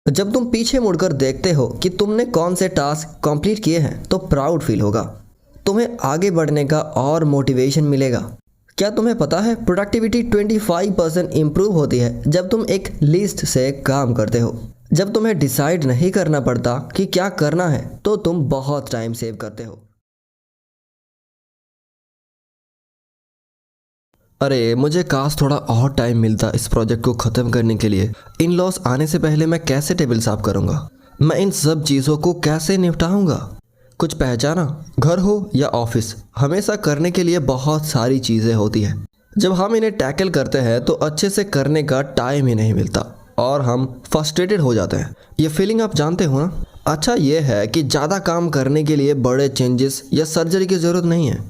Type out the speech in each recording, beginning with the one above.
जब तुम पीछे मुड़कर देखते हो कि तुमने कौन से टास्क कंप्लीट किए हैं तो प्राउड फील होगा। तुम्हें आगे बढ़ने का और मोटिवेशन मिलेगा। क्या तुम्हें पता है प्रोडक्टिविटी 25% इम्प्रूव होती है जब तुम एक लिस्ट से काम करते हो। जब तुम्हें डिसाइड नहीं करना पड़ता कि क्या करना है तो तुम बहुत टाइम सेव करते हो। अरे मुझे काश थोड़ा और टाइम मिलता इस प्रोजेक्ट को ख़त्म करने के लिए। इन लॉस आने से पहले मैं कैसे टेबल साफ करूँगा, मैं इन सब चीज़ों को कैसे निपटाऊँगा। कुछ पहचाना, घर हो या ऑफिस, हमेशा करने के लिए बहुत सारी चीज़ें होती हैं। जब हम इन्हें टैकल करते हैं तो अच्छे से करने का टाइम ही नहीं मिलता और हम फ्रस्ट्रेटेड हो जाते हैं। ये फीलिंग आप जानते हो ना। अच्छा ये है कि ज़्यादा काम करने के लिए बड़े चेंजेस या सर्जरी की ज़रूरत नहीं है,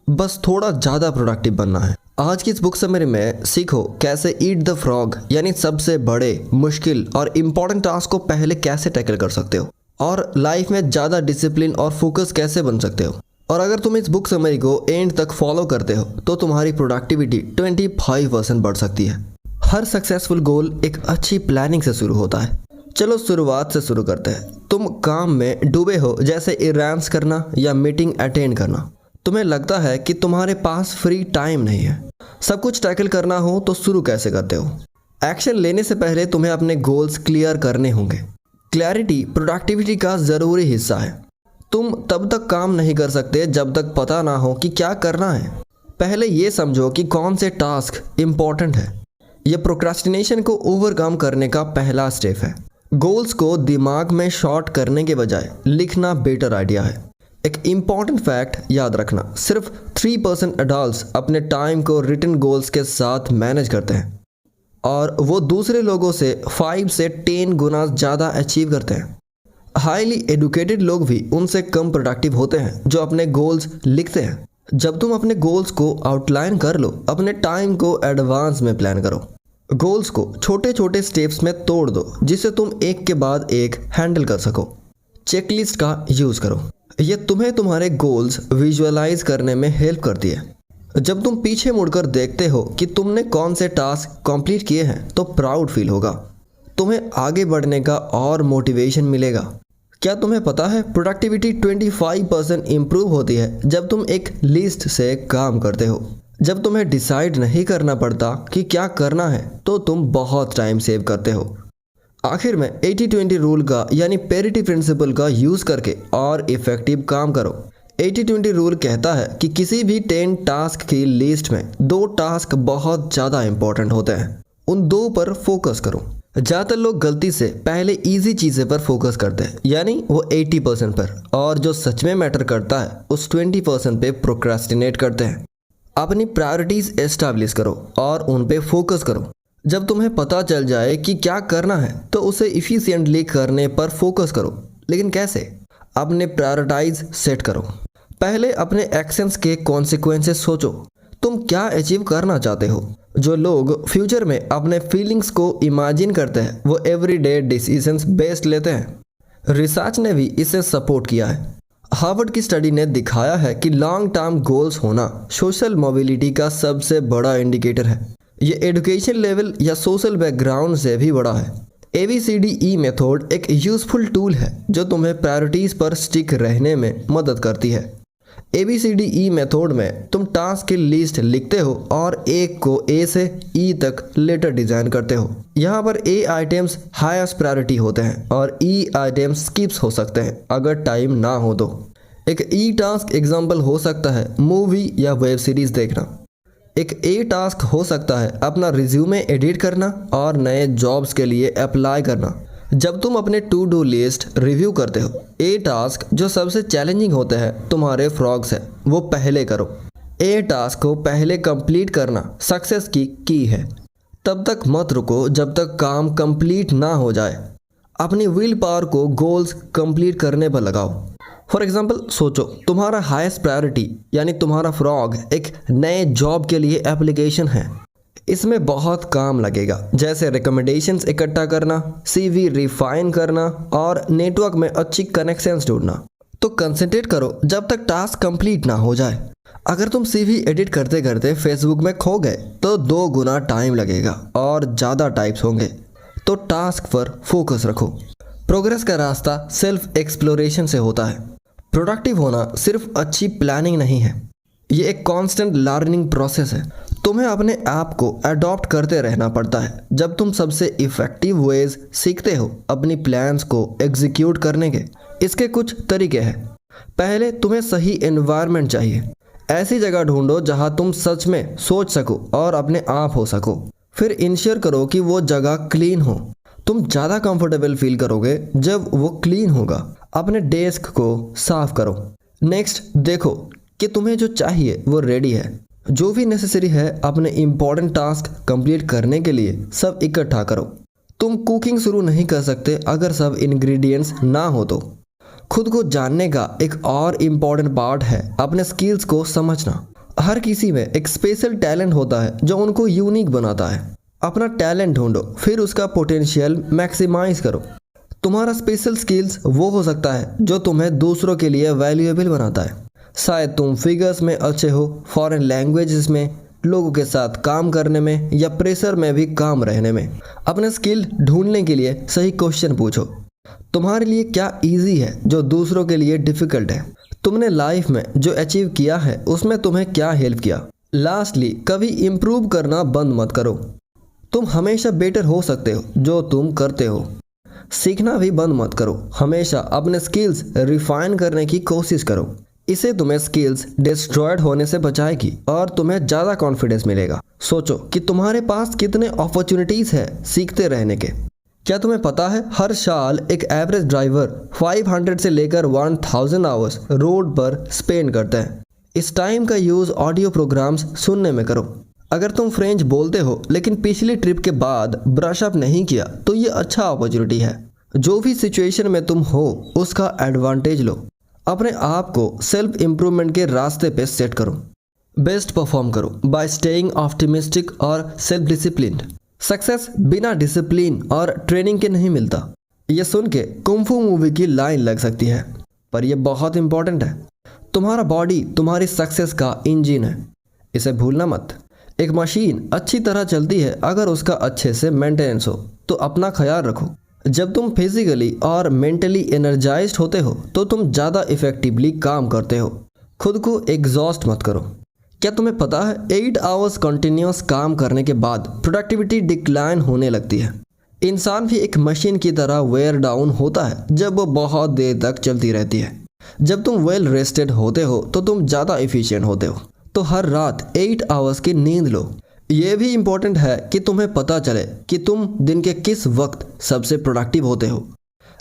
बस थोड़ा ज़्यादा प्रोडक्टिव बनना है। आज की इस बुक समरी में सीखो कैसे ईट द फ्रॉग यानी सबसे बड़े, मुश्किल और इम्पॉर्टेंट टास्क को पहले कैसे टैकल कर सकते हो और लाइफ में ज़्यादा डिसिप्लिन और फोकस कैसे बन सकते हो। और अगर तुम इस बुक समरी को एंड तक फॉलो करते हो तो तुम्हारी प्रोडक्टिविटी 25% बढ़ सकती है। हर सक्सेसफुल गोल एक अच्छी प्लानिंग से शुरू होता है। चलो शुरुआत से शुरू करते हैं। तुम काम में डूबे हो, जैसे इरांस करना या मीटिंग अटेंड करना। तुम्हें लगता है कि तुम्हारे पास फ्री टाइम नहीं है, सब कुछ टैकल करना हो तो शुरू कैसे करते हो। एक्शन लेने से पहले तुम्हें अपने गोल्स क्लियर करने होंगे। क्लैरिटी प्रोडक्टिविटी का ज़रूरी हिस्सा है। तुम तब तक काम नहीं कर सकते जब तक पता ना हो कि क्या करना है। पहले ये समझो कि कौन से टास्क इम्पॉर्टेंट है। यह प्रोक्रास्टिनेशन को ओवरकम करने का पहला स्टेप है। गोल्स को दिमाग में शॉर्ट करने के बजाय लिखना बेटर आइडिया है। एक इम्पॉर्टेंट फैक्ट याद रखना, सिर्फ 3% अडल्ट्स अपने टाइम को रिटन गोल्स के साथ मैनेज करते हैं और वो दूसरे लोगों से 5 से 10 गुना ज़्यादा अचीव करते हैं। हाईली एडुकेटेड लोग भी उनसे कम प्रोडक्टिव होते हैं जो अपने गोल्स लिखते हैं। जब तुम अपने गोल्स को आउटलाइन कर लो, अपने टाइम को एडवांस में प्लान करो। गोल्स को छोटे छोटे स्टेप्स में तोड़ दो जिसे तुम एक के बाद एक हैंडल कर सको। चेकलिस्ट का यूज़ करो, ये तुम्हें तुम्हारे गोल्स विजुअलाइज करने में हेल्प करती है। जब तुम पीछे मुड़कर देखते हो कि तुमने कौन से टास्क कंप्लीट किए हैं तो प्राउड फील होगा। तुम्हें आगे बढ़ने का और मोटिवेशन मिलेगा। क्या तुम्हें पता है प्रोडक्टिविटी 25% इम्प्रूव होती है जब तुम एक लिस्ट से काम करते हो। जब तुम्हें डिसाइड नहीं करना पड़ता कि क्या करना है तो तुम बहुत टाइम सेव करते हो। आखिर में 80-20 रूल का यानी पेरिटी प्रिंसिपल का यूज़ करके और इफ़ेक्टिव काम करो। 80-20 रूल कहता है कि किसी भी 10 टास्क की लिस्ट में 2 टास्क बहुत ज़्यादा इंपॉर्टेंट होते हैं, उन 2 पर फोकस करो। ज़्यादातर लोग गलती से पहले इजी चीज़ें पर फोकस करते हैं, यानी वो 80% पर, और जो सच में मैटर करता है उस 20% पे प्रोक्रास्टिनेट करते हैं। अपनी प्रायोरिटीज़ एस्टैब्लिश करो और उन पे फोकस करो। जब तुम्हें पता चल जाए कि क्या करना है तो उसे इफ़िशिएंटली करने पर फोकस करो। लेकिन कैसे? अपने प्रायोरिटाइज सेट करो। पहले अपने एक्शंस के कॉन्सिक्वेंसेस सोचो। तुम क्या अचीव करना चाहते हो। जो लोग फ्यूचर में अपने फीलिंग्स को इमेजिन करते हैं वो एवरीडे डिसीजंस बेस्ड लेते हैं। रिसर्च ने भी इसे सपोर्ट किया है। हार्वर्ड की स्टडी ने दिखाया है कि लॉन्ग टर्म गोल्स होना सोशल मोबिलिटी का सबसे बड़ा इंडिकेटर है। ये एजुकेशन लेवल या सोशल बैकग्राउंड से भी बड़ा है। ABCDE मेथड एक यूज़फुल टूल है जो तुम्हें प्रायोरिटीज़ पर स्टिक रहने में मदद करती है। ABCDE मेथड में तुम टास्क की लिस्ट लिखते हो और एक को A से E तक लेटर डिज़ाइन करते हो। यहाँ पर A आइटम्स हाईएस्ट प्रायोरिटी होते हैं और E आइटम्स स्किप्स हो सकते हैं अगर टाइम ना हो तो। एक E टास्क एग्जाम्पल हो सकता है मूवी या वेब सीरीज़ देखना। एक A टास्क हो सकता है अपना रिज्यूमे एडिट करना और नए जॉब्स के लिए अप्लाई करना। जब तुम अपने टू डू लिस्ट रिव्यू करते हो, A टास्क जो सबसे चैलेंजिंग होते हैं तुम्हारे फ्रॉग्स है वो पहले करो। A टास्क को पहले कंप्लीट करना सक्सेस की है। तब तक मत रुको जब तक काम कंप्लीट ना हो जाए। अपनी विल पावर को गोल्स कंप्लीट करने पर लगाओ। फॉर एग्जाम्पल सोचो तुम्हारा हाईएस्ट प्रायोरिटी यानी तुम्हारा फ्रॉग एक नए जॉब के लिए एप्लीकेशन है। इसमें बहुत काम लगेगा, जैसे रिकमेंडेशंस इकट्ठा करना, CV रिफाइन करना और नेटवर्क में अच्छी कनेक्शंस ढूंढना। तो कंसंट्रेट करो जब तक टास्क कंप्लीट ना हो जाए। अगर तुम CV एडिट करते करते फेसबुक में खो गए तो 2 गुना टाइम लगेगा और ज़्यादा टाइप्स होंगे। तो टास्क पर फोकस रखो। प्रोग्रेस का रास्ता सेल्फ एक्सप्लोरेशन से होता है। प्रोडक्टिव होना सिर्फ अच्छी प्लानिंग नहीं है, ये एक कांस्टेंट लर्निंग प्रोसेस है। तुम्हें अपने आप को अडॉप्ट करते रहना पड़ता है। जब तुम सबसे इफ़ेक्टिव वेज सीखते हो अपनी प्लान्स को एग्जीक्यूट करने के। इसके कुछ तरीके हैं। पहले, तुम्हें सही एनवायरनमेंट चाहिए। ऐसी जगह ढूंढो जहां तुम सच में सोच सको और अपने आप हो सको। फिर इंश्योर करो कि वो जगह क्लीन हो। तुम ज़्यादा कंफर्टेबल फील करोगे जब वो क्लीन होगा। अपने डेस्क को साफ करो। नेक्स्ट, देखो कि तुम्हें जो चाहिए वो रेडी है। जो भी नेसेसरी है अपने इम्पोर्टेंट टास्क कंप्लीट करने के लिए सब इकट्ठा करो। तुम कुकिंग शुरू नहीं कर सकते अगर सब इंग्रेडिएंट्स ना हो तो। खुद को जानने का एक और इम्पॉर्टेंट पार्ट है अपने स्किल्स को समझना। हर किसी में एक स्पेशल टैलेंट होता है जो उनको यूनिक बनाता है। अपना टैलेंट ढूंढो, फिर उसका पोटेंशियल मैक्सिमाइज करो। तुम्हारा स्पेशल स्किल्स वो हो सकता है जो तुम्हें दूसरों के लिए वैल्यूएबल बनाता है। शायद तुम फिगर्स में अच्छे हो, फॉरेन लैंग्वेजेस में, लोगों के साथ काम करने में या प्रेशर में भी काम रहने में। अपने स्किल ढूंढने के लिए सही क्वेश्चन पूछो। तुम्हारे लिए क्या इजी है जो दूसरों के लिए डिफ़िकल्ट है? तुमने लाइफ में जो अचीव किया है उसमें तुम्हें क्या हेल्प किया? लास्टली, कभी इम्प्रूव करना बंद मत करो। तुम हमेशा बेटर हो सकते हो जो तुम करते हो। सीखना भी बंद मत करो। हमेशा अपने स्किल्स रिफाइन करने की कोशिश करो। इसे तुम्हें स्किल्स डिस्ट्रॉयड होने से बचाएगी और तुम्हें ज़्यादा कॉन्फिडेंस मिलेगा। सोचो कि तुम्हारे पास कितने अपॉर्चुनिटीज़ है सीखते रहने के। क्या तुम्हें पता है हर साल एक एवरेज ड्राइवर 500 से लेकर 1000 आवर्स रोड पर स्पेंड करते हैं। इस टाइम का यूज़ ऑडियो प्रोग्राम्स सुनने में करो। अगर तुम फ्रेंच बोलते हो लेकिन पिछली ट्रिप के बाद ब्रश अप नहीं किया तो ये अच्छा अपॉर्चुनिटी है। जो भी सिचुएशन में तुम हो उसका एडवांटेज लो। अपने आप को सेल्फ इम्प्रूवमेंट के रास्ते पे सेट करो। बेस्ट परफॉर्म करो बाय स्टेइंग ऑप्टिमिस्टिक और सेल्फ डिसिप्लिन्ड। सक्सेस बिना डिसिप्लिन और ट्रेनिंग के नहीं मिलता। ये सुन के कुंफू मूवी की लाइन लग सकती है, पर यह बहुत इंपॉर्टेंट है। तुम्हारा बॉडी तुम्हारी सक्सेस का इंजन है, इसे भूलना मत। एक मशीन अच्छी तरह चलती है अगर उसका अच्छे से मेंटेनेंस हो। तो अपना ख्याल रखो। जब तुम फिजिकली और मेंटली एनर्जाइज्ड होते हो तो तुम ज़्यादा इफेक्टिवली काम करते हो। खुद को एग्जॉस्ट मत करो। क्या तुम्हें पता है 8 आवर्स कंटिन्यूस काम करने के बाद प्रोडक्टिविटी डिक्लाइन होने लगती है। इंसान भी एक मशीन की तरह वेयर डाउन होता है जब वो बहुत देर तक चलती रहती है। जब तुम वेल रेस्टेड होते हो तो तुम ज़्यादा इफ़िशिएंट होते हो। तो हर रात 8 आवर्स की नींद लो। ये भी इम्पोर्टेंट है कि तुम्हें पता चले कि तुम दिन के किस वक्त सबसे प्रोडक्टिव होते हो।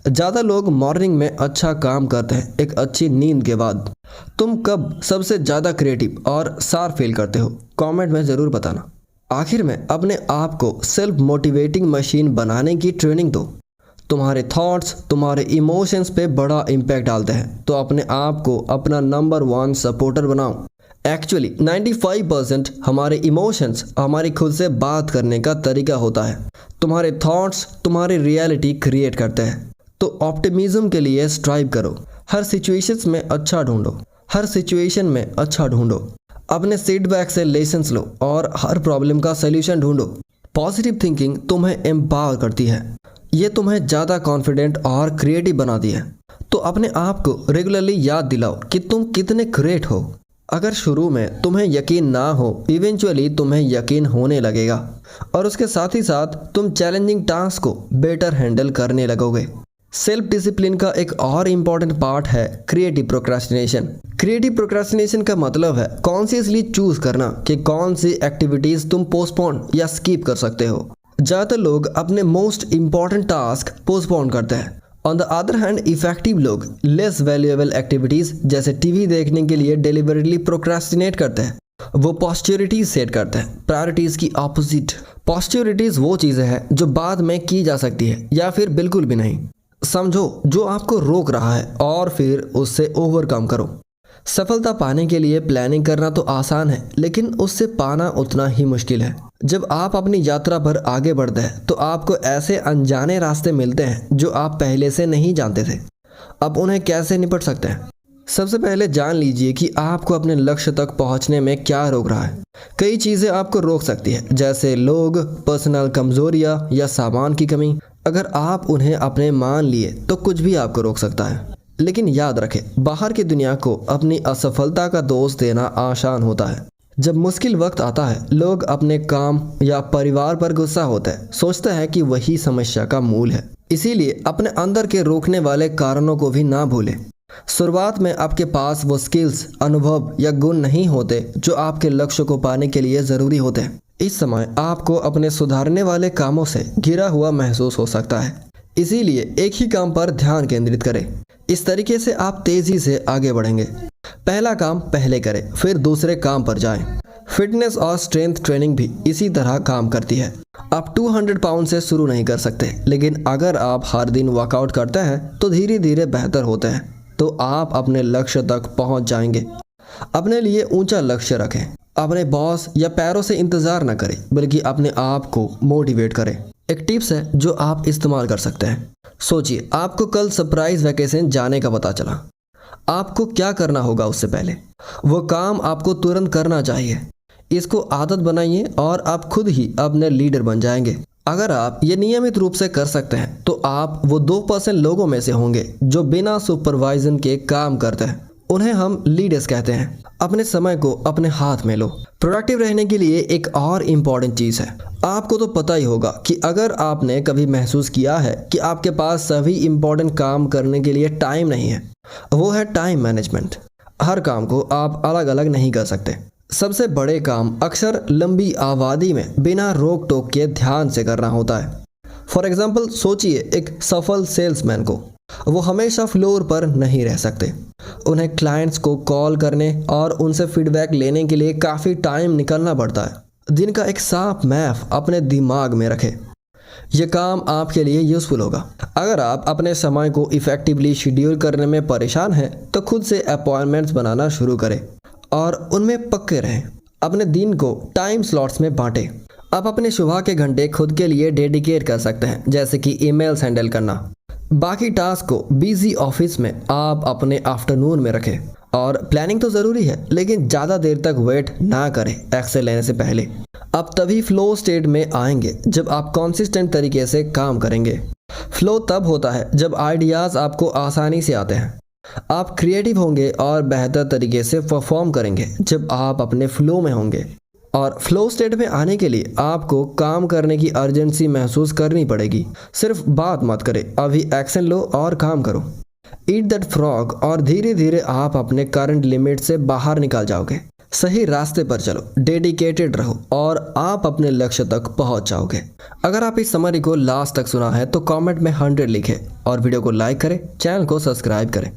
ज़्यादा लोग मॉर्निंग में अच्छा काम करते हैं एक अच्छी नींद के बाद। तुम कब सबसे ज़्यादा क्रिएटिव और शार्प फील करते हो? कमेंट में ज़रूर बताना। आखिर में अपने आप को सेल्फ मोटिवेटिंग मशीन बनाने की ट्रेनिंग दो। तुम्हारे थॉट्स तुम्हारे इमोशंस पे बड़ा इम्पैक्ट डालते हैं, तो अपने आप को अपना नंबर 1 सपोर्टर बनाओ। एक्चुअली 95% हमारे इमोशंस हमारी खुद से बात करने का तरीका होता है। तुम्हारे थॉट्स तुम्हारी रियलिटी क्रिएट करते हैं। तो ऑप्टिमिज्म के लिए स्ट्राइव करो। हर सिचुएशंस में अच्छा ढूंढो। हर सिचुएशन में अच्छा ढूंढो। अपने सेटबैक से लेसन्स लो और हर प्रॉब्लम का सलूशन ढूंढो। पॉजिटिव थिंकिंग तुम्हें एम्पावर करती है। ये तुम्हें ज़्यादा कॉन्फिडेंट और क्रिएटिव बनाती है। तो अपने आप को रेगुलरली याद दिलाओ कि तुम कितने ग्रेट हो। अगर शुरू में तुम्हें यकीन ना हो, इवेंचुअली तुम्हें यकीन होने लगेगा और उसके साथ ही साथ तुम चैलेंजिंग टास्क को बेटर हैंडल करने लगोगे। सेल्फ डिसिप्लिन का एक और इम्पॉर्टेंट पार्ट है क्रिएटिव प्रोक्रास्टिनेशन। क्रिएटिव प्रोक्रास्टिनेशन का मतलब है कॉन्शियसली चूज करना कि कौन सी एक्टिविटीज तुम पोस्टपोन या स्किप कर सकते हो। ज़्यादातर लोग अपने मोस्ट इम्पॉर्टेंट टास्क पोस्टपोन करते हैं। On the other hand effective लोग लेस वैल्यूएबल एक्टिविटीज़ जैसे टीवी देखने के लिए डिलिबरेटली प्रोक्रास्टिनेट करते हैं। वो पॉस्च्योरिटीज सेट करते हैं, प्रायोरिटीज़ की ऑपोजिट। पॉस्च्योरिटीज़ वो चीज़ें हैं जो बाद में की जा सकती है या फिर बिल्कुल भी नहीं। समझो जो आपको रोक रहा है और फिर उससे ओवरकम करो। सफलता पाने के लिए प्लानिंग करना तो आसान है, लेकिन उससे पाना उतना ही मुश्किल है। जब आप अपनी यात्रा पर आगे बढ़ते हैं तो आपको ऐसे अनजाने रास्ते मिलते हैं जो आप पहले से नहीं जानते थे। अब उन्हें कैसे निपट सकते हैं? सबसे पहले जान लीजिए कि आपको अपने लक्ष्य तक पहुंचने में क्या रोक रहा है। कई चीज़ें आपको रोक सकती है, जैसे लोग, पर्सनल कमजोरियां या सामान की कमी। अगर आप उन्हें अपने मान लिए तो कुछ भी आपको रोक सकता है। लेकिन याद रखें, बाहर की दुनिया को अपनी असफलता का दोष देना आसान होता है। जब मुश्किल वक्त आता है, लोग अपने काम या परिवार पर गुस्सा होते हैं, सोचते हैं कि वही समस्या का मूल है। इसीलिए अपने अंदर के रोकने वाले कारणों को भी ना भूलें। शुरुआत में आपके पास वो स्किल्स, अनुभव या गुण नहीं होते जो आपके लक्ष्य को पाने के लिए ज़रूरी होते हैं। इस समय आपको अपने सुधारने वाले कामों से घिरा हुआ महसूस हो सकता है। इसीलिए एक ही काम पर ध्यान केंद्रित करें। इस तरीके से आप तेज़ी से आगे बढ़ेंगे। पहला काम पहले करें, फिर दूसरे काम पर जाएं। फिटनेस और स्ट्रेंथ ट्रेनिंग भी इसी तरह काम करती है। आप 200 पाउंड से शुरू नहीं कर सकते, लेकिन अगर आप हर दिन वर्कआउट करते हैं तो धीरे धीरे बेहतर होते हैं, तो आप अपने लक्ष्य तक पहुंच जाएंगे। अपने लिए ऊंचा लक्ष्य रखें। अपने बॉस या पैरों से इंतजार न करें, बल्कि अपने आप को मोटिवेट करें। एक टिप्स है जो आप इस्तेमाल कर सकते हैं। सोचिए, आपको कल सरप्राइज वैकेशन जाने का पता चला। आपको क्या करना होगा? उससे पहले वो काम आपको तुरंत करना चाहिए। इसको आदत बनाइए और आप खुद ही अपने लीडर बन जाएंगे। अगर आप ये नियमित रूप से कर सकते हैं तो आप वो 2% लोगों में से होंगे जो बिना सुपरवाइजन के काम करते हैं। उन्हें हम लीडर्स कहते हैं। अपने समय को अपने हाथ में लो। प्रोडक्टिव रहने के लिए एक और इम्पॉर्टेंट चीज़ है। आपको तो पता ही होगा कि अगर आपने कभी महसूस किया है कि आपके पास सभी इम्पॉर्टेंट काम करने के लिए टाइम नहीं है, वो है टाइम मैनेजमेंट। हर काम को आप अलग अलग नहीं कर सकते। सबसे बड़े काम अक्सर लंबी आबादी में बिना रोक टोक के ध्यान से करना होता है। फॉर एग्जाम्पल, सोचिए एक सफल सेल्समैन को। वो हमेशा फ्लोर पर नहीं रह सकते। उन्हें क्लाइंट्स को कॉल करने और उनसे फीडबैक लेने के लिए काफ़ी टाइम निकालना पड़ता है। दिन का एक साफ मैप अपने दिमाग में रखें। यह काम आपके लिए यूज़फुल होगा। अगर आप अपने समय को इफ़ेक्टिवली शेड्यूल करने में परेशान हैं तो खुद से अपॉइंटमेंट्स बनाना शुरू करें और उनमें पक्के रहें। अपने दिन को टाइम स्लॉट्स में बांटें। आप अपने सुबह के घंटे खुद के लिए डेडिकेट कर सकते हैं, जैसे कि ईमेल्स हैंडल करना। बाकी टास्क को बिजी ऑफिस में आप अपने आफ्टरनून में रखें। और प्लानिंग तो ज़रूरी है, लेकिन ज़्यादा देर तक वेट ना करें एक्शन लेने से पहले। आप तभी फ्लो स्टेट में आएंगे जब आप कंसिस्टेंट तरीके से काम करेंगे। फ्लो तब होता है जब आइडियाज़ आपको आसानी से आते हैं। आप क्रिएटिव होंगे और बेहतर तरीके से परफॉर्म करेंगे जब आप अपने फ्लो में होंगे। और फ्लो स्टेट में आने के लिए आपको काम करने की अर्जेंसी महसूस करनी पड़ेगी। सिर्फ बात मत करें, अभी एक्शन लो और काम करो। ईट दैट फ्रॉग और धीरे धीरे आप अपने करंट लिमिट से बाहर निकल जाओगे। सही रास्ते पर चलो, डेडिकेटेड रहो और आप अपने लक्ष्य तक पहुंच जाओगे। अगर आप इस समरी को लास्ट तक सुना है तो कमेंट में 100 लिखें और वीडियो को लाइक करें, चैनल को सब्सक्राइब करें।